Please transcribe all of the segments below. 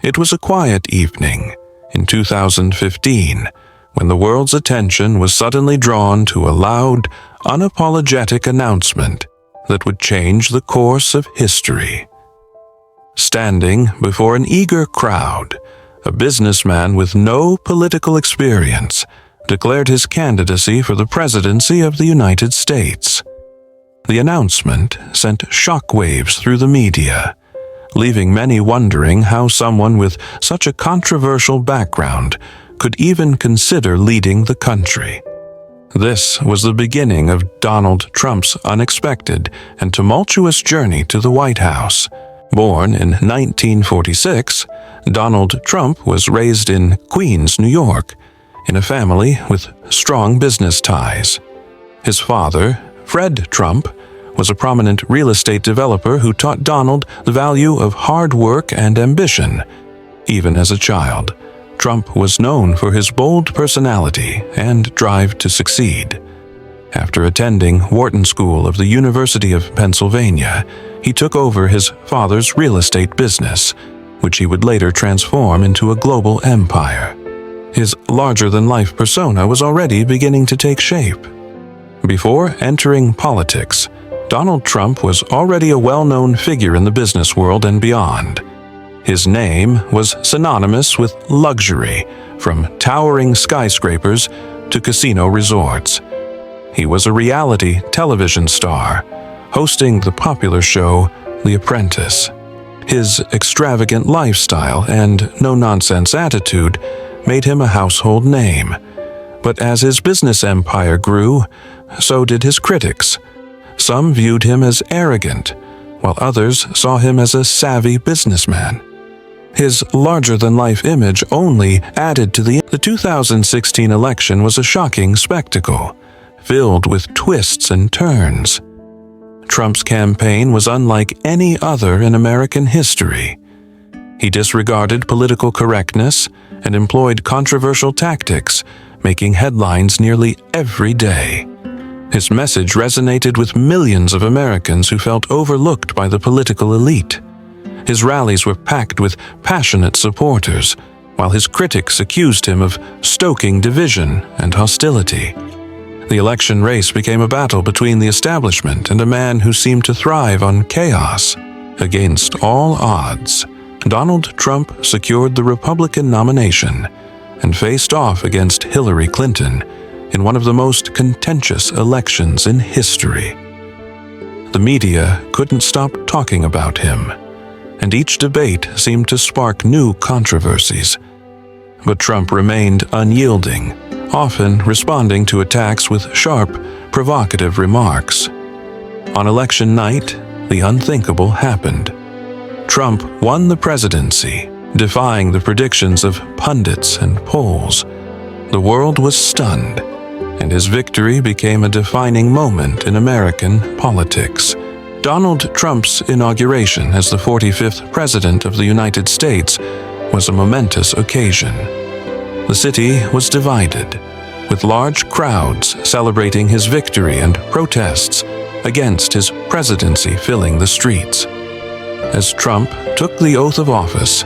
It was a quiet evening in 2015 when the world's attention was suddenly drawn to a loud, unapologetic announcement that would change the course of history. Standing before an eager crowd, a businessman with no political experience declared his candidacy for the presidency of the United States. The announcement sent shockwaves through the media, leaving many wondering how someone with such a controversial background could even consider leading the country. This was the beginning of Donald Trump's unexpected and tumultuous journey to the White House. Born in 1946, Donald Trump was raised in Queens, New York, in a family with strong business ties. His father, Fred Trump, was a prominent real estate developer who taught Donald the value of hard work and ambition. Even as a child, Trump was known for his bold personality and drive to succeed. After attending Wharton School of the University of Pennsylvania, he took over his father's real estate business, which he would later transform into a global empire. His larger-than-life persona was already beginning to take shape. Before entering politics, Donald Trump was already a well-known figure in the business world and beyond. His name was synonymous with luxury, from towering skyscrapers to casino resorts. He was a reality television star, hosting the popular show The Apprentice. His extravagant lifestyle and no-nonsense attitude made him a household name. But as his business empire grew, so did his critics. Some viewed him as arrogant, while others saw him as a savvy businessman. His larger-than-life image only added to the 2016 election was a shocking spectacle, filled with twists and turns. Trump's campaign was unlike any other in American history. He disregarded political correctness and employed controversial tactics, making headlines nearly every day. His message resonated with millions of Americans who felt overlooked by the political elite. His rallies were packed with passionate supporters, while his critics accused him of stoking division and hostility. The election race became a battle between the establishment and a man who seemed to thrive on chaos. Against all odds, Donald Trump secured the Republican nomination and faced off against Hillary Clinton in one of the most contentious elections in history. The media couldn't stop talking about him, and each debate seemed to spark new controversies. But Trump remained unyielding, often responding to attacks with sharp, provocative remarks. On election night, the unthinkable happened. Trump won the presidency, defying the predictions of pundits and polls. The world was stunned, and his victory became a defining moment in American politics. Donald Trump's inauguration as the 45th President of the United States was a momentous occasion. The city was divided, with large crowds celebrating his victory and protests against his presidency filling the streets. As Trump took the oath of office,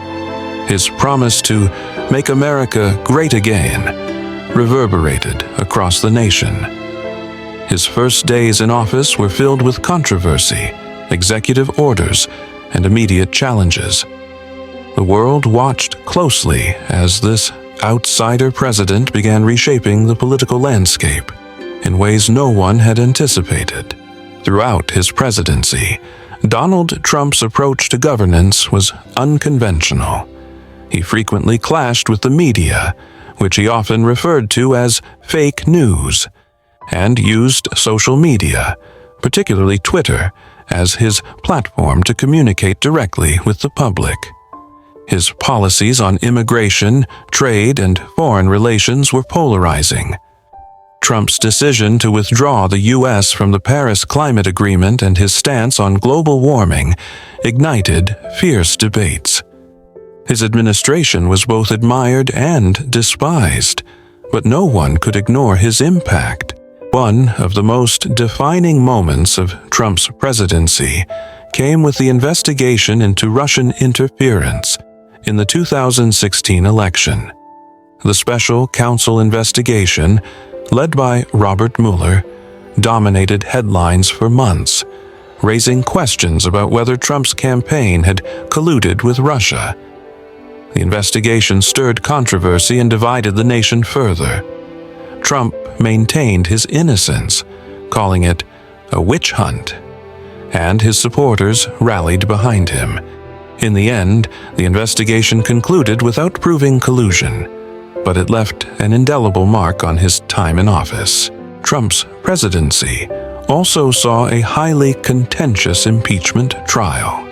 his promise to make America great again reverberated across the nation. His first days in office were filled with controversy, executive orders, and immediate challenges. The world watched closely as this outsider president began reshaping the political landscape in ways no one had anticipated. Throughout his presidency, Donald Trump's approach to governance was unconventional. He frequently clashed with the media, which he often referred to as fake news, and used social media, particularly Twitter, as his platform to communicate directly with the public. His policies on immigration, trade, and foreign relations were polarizing. Trump's decision to withdraw the U.S. from the Paris Climate Agreement and his stance on global warming ignited fierce debates. His administration was both admired and despised, but no one could ignore his impact. One of the most defining moments of Trump's presidency came with the investigation into Russian interference in the 2016 election. The special counsel investigation, led by Robert Mueller, dominated headlines for months, raising questions about whether Trump's campaign had colluded with Russia. The investigation stirred controversy and divided the nation further. Trump maintained his innocence, calling it a witch hunt, and his supporters rallied behind him. In the end, the investigation concluded without proving collusion, but it left an indelible mark on his time in office. Trump's presidency also saw a highly contentious impeachment trial.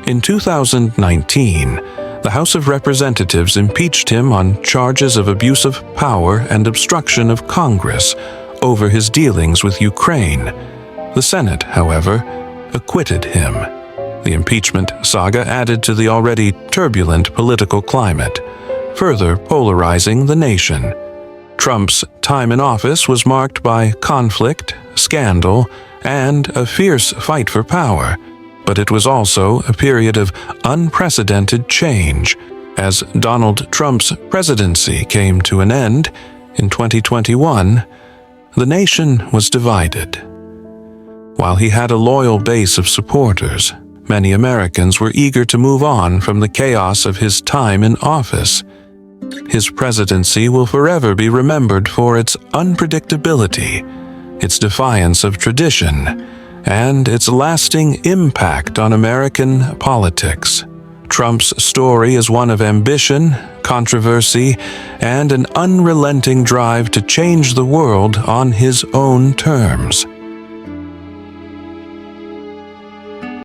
In 2019, the House of Representatives impeached him on charges of abuse of power and obstruction of Congress over his dealings with Ukraine. The Senate, however, acquitted him. The impeachment saga added to the already turbulent political climate, further polarizing the nation. Trump's time in office was marked by conflict, scandal, and a fierce fight for power, but it was also a period of unprecedented change. As Donald Trump's presidency came to an end in 2021, the nation was divided. While he had a loyal base of supporters, many Americans were eager to move on from the chaos of his time in office. His presidency will forever be remembered for its unpredictability, its defiance of tradition, and its lasting impact on American politics. Trump's story is one of ambition, controversy, and an unrelenting drive to change the world on his own terms.